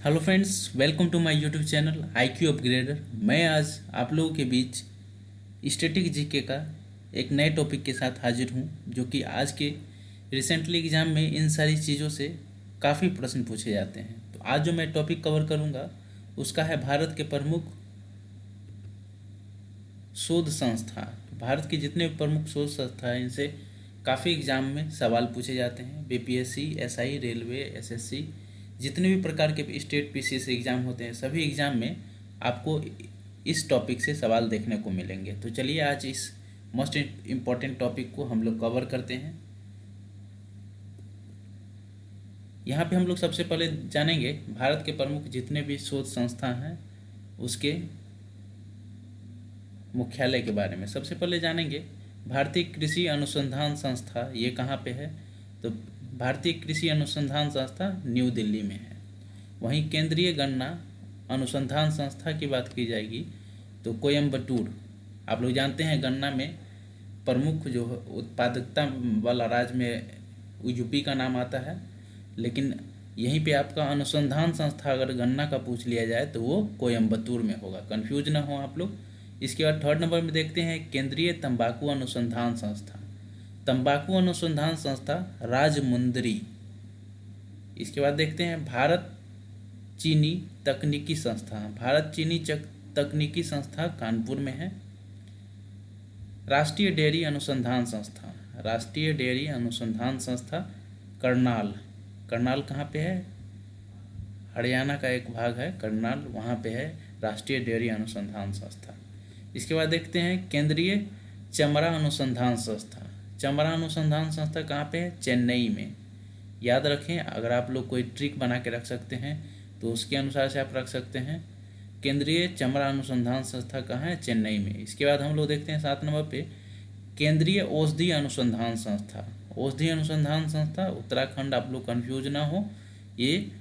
Hello friends, welcome to my YouTube channel IQ upgrader. मैं आज आप लोगों के बीच स्टैटिक जीके का एक नए टॉपिक के साथ हाजिर हूं, जो कि आज के रिसेंटली एग्ज़ाम में इन सारी चीज़ों से काफ़ी प्रश्न पूछे जाते हैं। तो आज जो मैं टॉपिक कवर करूंगा उसका है भारत के प्रमुख शोध संस्था। भारत की जितने भी प्रमुख शोध संस्था हैं इनसे काफ़ी एग्जाम में सवाल पूछे जाते हैं। BPSC, SI, रेलवे, SSC, जितने भी प्रकार के स्टेट PCS एग्ज़ाम होते हैं सभी एग्ज़ाम में आपको इस टॉपिक से सवाल देखने को मिलेंगे। तो चलिए आज इस मोस्ट इम्पॉर्टेंट टॉपिक को हम लोग कवर करते हैं। यहाँ पे हम लोग सबसे पहले जानेंगे भारत के प्रमुख जितने भी शोध संस्था हैं उसके मुख्यालय के बारे में। सबसे पहले जानेंगे भारतीय कृषि अनुसंधान संस्था, ये कहाँ पे है? तो भारतीय कृषि अनुसंधान संस्था न्यू दिल्ली में है। वहीं केंद्रीय गन्ना अनुसंधान संस्था की बात की जाएगी तो कोयम्बटूर। आप लोग जानते हैं गन्ना में प्रमुख जो उत्पादकता वाला राज्य में यूपी का नाम आता है, लेकिन यहीं पे आपका अनुसंधान संस्था अगर गन्ना का पूछ लिया जाए तो वो कोयम्बटूर में होगा। कंफ्यूज ना हो आप लोग। इसके बाद थर्ड नंबर में देखते हैं केंद्रीय तंबाकू अनुसंधान संस्था। तंबाकू अनुसंधान संस्था राजमुंदरी। इसके बाद देखते हैं भारत चीनी तकनीकी संस्था। भारत चीनी तकनीकी संस्था कानपुर में है। राष्ट्रीय डेयरी अनुसंधान संस्था। राष्ट्रीय डेयरी अनुसंधान संस्था करनाल। करनाल कहाँ पे है? हरियाणा का एक भाग है करनाल, वहाँ पे है राष्ट्रीय डेयरी अनुसंधान संस्था। इसके बाद देखते हैं केंद्रीय चमड़ा अनुसंधान संस्था। चमड़ा अनुसंधान संस्था कहाँ पे है? चेन्नई में। याद रखें, अगर आप लोग कोई ट्रिक बना के रख सकते हैं तो उसके अनुसार से आप रख सकते हैं। केंद्रीय चमड़ा अनुसंधान संस्था कहाँ है? चेन्नई में। इसके बाद हम लोग देखते हैं 7 नंबर पे केंद्रीय औषधि अनुसंधान संस्था। औषधि अनुसंधान संस्था उत्तराखंड। आप लोग कन्फ्यूज ना हो, ये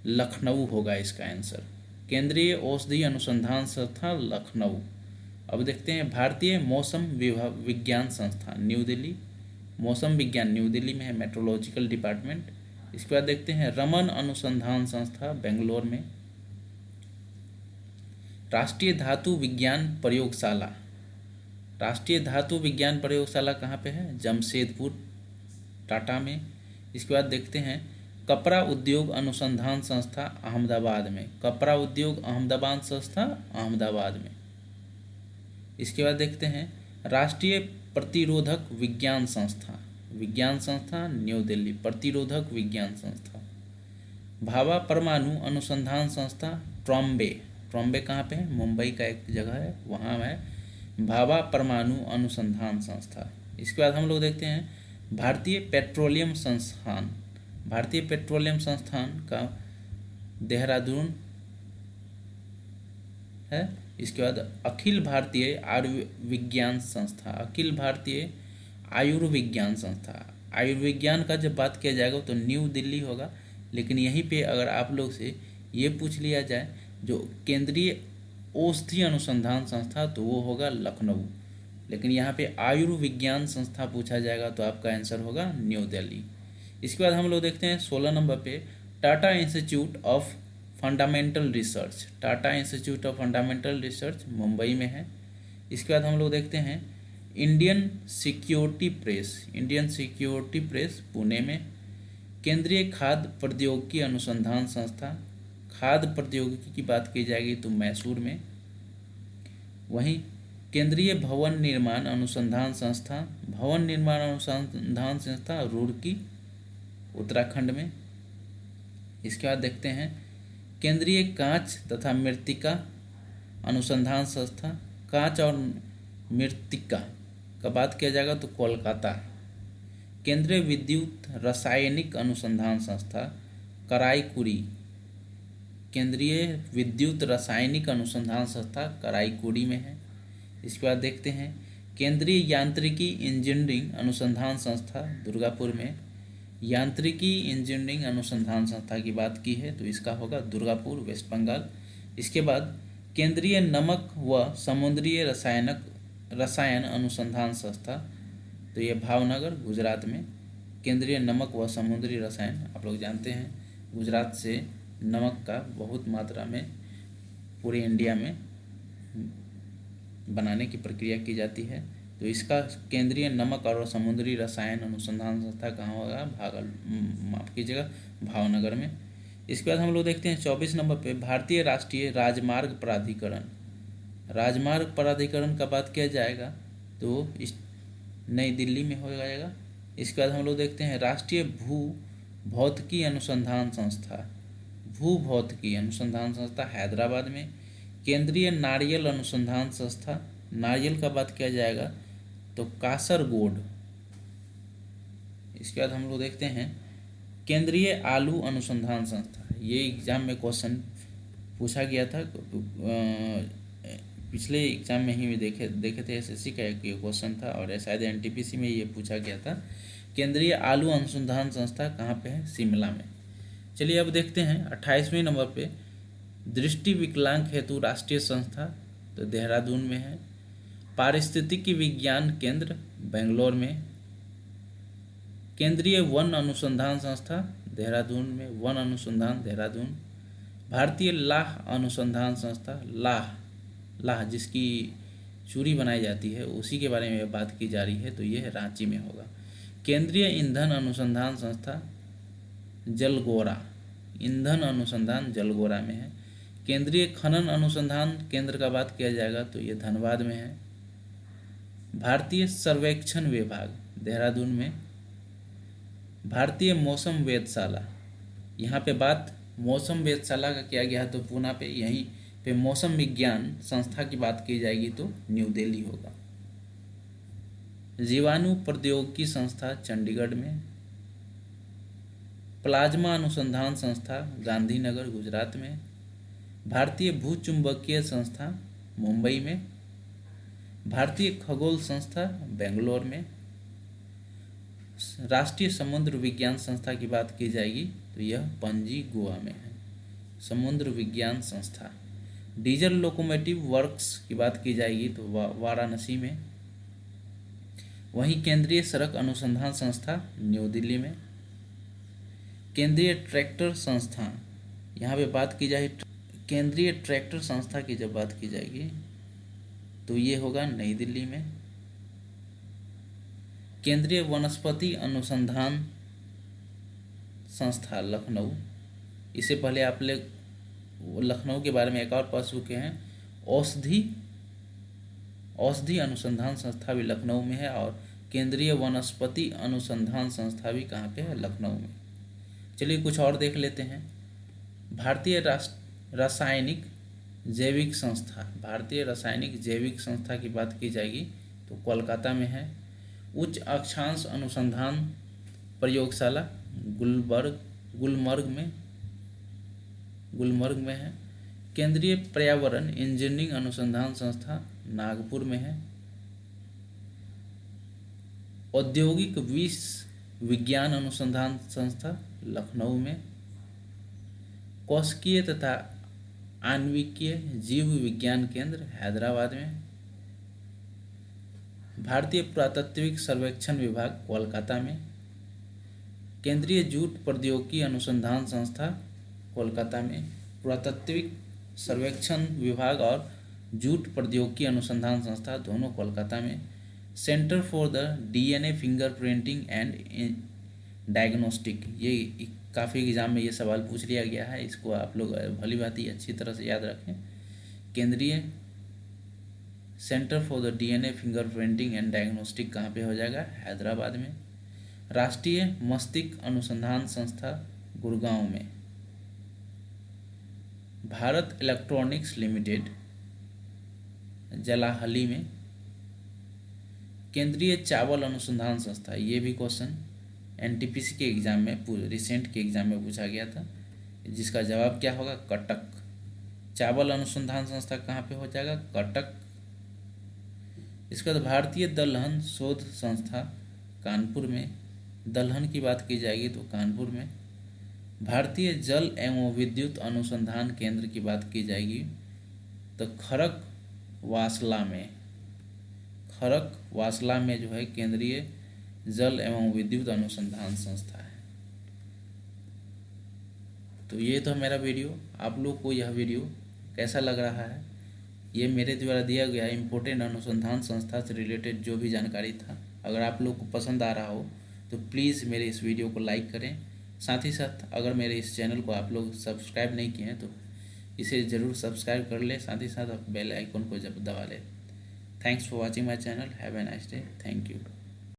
लखनऊ होगा इसका आंसर। केंद्रीय औषधि अनुसंधान संस्था लखनऊ। अब देखते हैं भारतीय मौसम विज्ञान संस्था न्यू दिल्ली। मौसम विज्ञान न्यू दिल्ली में है, मेट्रोलॉजिकल डिपार्टमेंट। इसके बाद देखते हैं रमन अनुसंधान संस्था बेंगलोर में। राष्ट्रीय धातु विज्ञान प्रयोगशाला। राष्ट्रीय धातु विज्ञान प्रयोगशाला कहाँ पे है? जमशेदपुर, टाटा में। इसके बाद देखते हैं कपड़ा उद्योग अनुसंधान संस्था अहमदाबाद में। कपड़ा उद्योग अहमदाबाद संस्था अहमदाबाद में। इसके बाद देखते हैं राष्ट्रीय प्रतिरोधक विज्ञान संस्था। विज्ञान संस्था न्यू दिल्ली, प्रतिरोधक विज्ञान संस्था। भाभा परमाणु अनुसंधान संस्था ट्रॉम्बे। ट्रॉम्बे कहाँ पे है? मुंबई का एक जगह है, वहाँ है भाभा परमाणु अनुसंधान संस्था। इसके बाद हम लोग देखते हैं भारतीय पेट्रोलियम संस्थान। भारतीय पेट्रोलियम संस्थान का देहरादून है। इसके बाद अखिल भारतीय आयुर्विज्ञान संस्था। अखिल भारतीय आयुर्विज्ञान संस्था। आयुर्विज्ञान का जब बात किया जाएगा तो न्यू दिल्ली होगा, लेकिन यहीं पे अगर आप लोग से ये पूछ लिया जाए जो केंद्रीय औषधि अनुसंधान संस्था तो वो होगा लखनऊ। लेकिन यहाँ पे आयुर्विज्ञान संस्था पूछा जाएगा तो आपका आंसर होगा न्यू दिल्ली। इसके बाद हम लोग देखते हैं 16 नंबर पे Tata institute of fundamental research. Tata institute of fundamental research Mumbai में है। इसके बाद हम लोग देखते हैं Indian security press. Indian security press Pune में। केंद्रीय खाद्य प्रौद्योगिकी अनुसंधान संस्था। खाद्य प्रौद्योगिकी की बात की जाएगी तो मैसूर में। वहीं केंद्रीय भवन निर्माण अनुसंधान संस्था। भवन निर्माण अनुसंधान संस्था रुड़की, उत्तराखंड में। इसके बाद देखते हैं केंद्रीय कांच तथा मृत्तिका अनुसंधान संस्था। कांच और मृत्तिका का बात किया जाएगा तो कोलकाता। केंद्रीय विद्युत रासायनिक अनुसंधान संस्था कराईकुड़ी। केंद्रीय विद्युत रासायनिक अनुसंधान संस्था कराईकुड़ी में है। इसके बाद देखते हैं केंद्रीय यांत्रिकी इंजीनियरिंग अनुसंधान संस्था दुर्गापुर में। यांत्रिकी इंजीनियरिंग अनुसंधान संस्था की बात की है तो इसका होगा दुर्गापुर, वेस्ट बंगाल। इसके बाद केंद्रीय नमक व समुद्री रसायन अनुसंधान संस्था तो ये भावनगर, गुजरात में। केंद्रीय नमक व समुद्री रसायन आप लोग जानते हैं गुजरात से नमक का बहुत मात्रा में पूरे इंडिया में बनाने की प्रक्रिया की जाती है। तो इसका केंद्रीय नमक और समुद्री रसायन अनुसंधान संस्था कहाँ होगा? माफ कीजिएगा, भावनगर में। इसके बाद हम लोग देखते हैं 24 नंबर पे भारतीय राष्ट्रीय राजमार्ग प्राधिकरण। राजमार्ग प्राधिकरण का बात किया जाएगा तो इस नई दिल्ली में हो जाएगा। इसके बाद हम लोग देखते हैं राष्ट्रीय भू भौतिकी अनुसंधान संस्था। भू भौतिकी अनुसंधान संस्था हैदराबाद में। केंद्रीय नारियल अनुसंधान संस्था, नारियल का बात किया जाएगा तो कासरगोड। इसके बाद हम लोग देखते हैं केंद्रीय आलू अनुसंधान संस्था। ये एग्जाम में क्वेश्चन पूछा गया था, पिछले एग्जाम में ही देखे थे, एसएससी का एक क्वेश्चन था और शायद एनटीपीसी में ये पूछा गया था। केंद्रीय आलू अनुसंधान संस्था कहाँ पे है? शिमला में। चलिए अब देखते हैं 28वें नंबर पे दृष्टि विकलांग हेतु राष्ट्रीय संस्था, तो देहरादून में है। पारिस्थितिकी विज्ञान केंद्र बेंगलोर में। केंद्रीय वन अनुसंधान संस्था देहरादून में, वन अनुसंधान देहरादून। भारतीय लाह अनुसंधान संस्था, लाह जिसकी चूड़ी बनाई जाती है उसी के बारे में बात की जा रही है, तो यह रांची में होगा। केंद्रीय ईंधन अनुसंधान संस्था जलगोरा, ईंधन अनुसंधान जलगोरा में है। केंद्रीय खनन अनुसंधान केंद्र का बात किया जाएगा तो ये धनबाद में है। भारतीय सर्वेक्षण विभाग देहरादून में। भारतीय मौसम वेधशाला, यहाँ पे बात मौसम वेधशाला का किया गया तो पूना पे, यहीं पे मौसम विज्ञान संस्था की बात की जाएगी तो न्यू दिल्ली होगा। जीवाणु प्रौद्योगिकी संस्था चंडीगढ़ में। प्लाज्मा अनुसंधान संस्था गांधीनगर गुजरात में। भारतीय भूचुंबकीय संस्था मुंबई में। भारतीय खगोल संस्था बेंगलोर में। राष्ट्रीय समुद्र विज्ञान संस्था की बात की जाएगी तो यह पणजी गोवा में है, समुद्र विज्ञान संस्था। डीजल लोकोमोटिव वर्क्स की बात की जाएगी तो वाराणसी में। वहीं केंद्रीय सड़क अनुसंधान संस्था न्यू दिल्ली में। केंद्रीय ट्रैक्टर संस्था, यहाँ पे बात की जाए केंद्रीय ट्रैक्टर संस्था की जब बात की जाएगी तो ये होगा नई दिल्ली में। केंद्रीय वनस्पति अनुसंधान संस्था लखनऊ। इससे पहले आप लोग लखनऊ के बारे में एक और पढ़ चुके हैं। औषधि अनुसंधान संस्था भी लखनऊ में है और केंद्रीय वनस्पति अनुसंधान संस्था भी कहाँ पे है? लखनऊ में। चलिए कुछ और देख लेते हैं। भारतीय रासायनिक जैविक संस्था, भारतीय रासायनिक जैविक संस्था की बात की जाएगी तो कोलकाता में है। उच्च अक्षांश अनुसंधान प्रयोगशाला गुलमर्ग में है। केंद्रीय पर्यावरण इंजीनियरिंग अनुसंधान संस्था नागपुर में है। औद्योगिक विष विज्ञान अनुसंधान संस्था लखनऊ में। कोशिकीय तथा आणविकीय जीव विज्ञान केंद्र हैदराबाद में। भारतीय पुरातात्विक सर्वेक्षण विभाग कोलकाता में। केंद्रीय जूट प्रौद्योगिकी अनुसंधान संस्था कोलकाता में। पुरातात्विक सर्वेक्षण विभाग और जूट प्रौद्योगिकी अनुसंधान संस्था दोनों कोलकाता में। Centre for the DNA fingerprinting and diagnostic, ये काफ़ी एग्जाम में ये सवाल पूछ लिया गया है, इसको आप लोग भली भांति अच्छी तरह से याद रखें। केंद्रीय centre for the DNA fingerprinting and diagnostic कहाँ पे हो जाएगा? हैदराबाद में। राष्ट्रीय मस्तिष्क अनुसंधान संस्था गुड़गांव में। भारत इलेक्ट्रॉनिक्स लिमिटेड जलाहली में। केंद्रीय चावल अनुसंधान संस्था, ये भी क्वेश्चन एनटीपीसी के एग्जाम में रिसेंट के एग्जाम में पूछा गया था, जिसका जवाब क्या होगा? कटक। चावल अनुसंधान संस्था कहाँ पे हो जाएगा? कटक। इसके बाद भारतीय दलहन शोध संस्था कानपुर में, दलहन की बात की जाएगी तो कानपुर में। भारतीय जल एवं विद्युत अनुसंधान केंद्र की बात की जाएगी तो खड़गवासला में जो है केंद्रीय जल एवं विद्युत अनुसंधान संस्था है। तो ये तो मेरा वीडियो। आप लोग को यह वीडियो कैसा लग रहा है, ये मेरे द्वारा दिया गया इम्पोर्टेंट अनुसंधान संस्था से रिलेटेड जो भी जानकारी था, अगर आप लोग को पसंद आ रहा हो तो प्लीज़ मेरे इस वीडियो को लाइक करें। साथ ही साथ अगर मेरे इस चैनल को आप लोग सब्सक्राइब नहीं किए हैं तो इसे ज़रूर सब्सक्राइब कर लें, साथ ही साथ आप बेल आइकन को जब दबा लें। Thanks for watching my channel. Have a nice day. Thank you.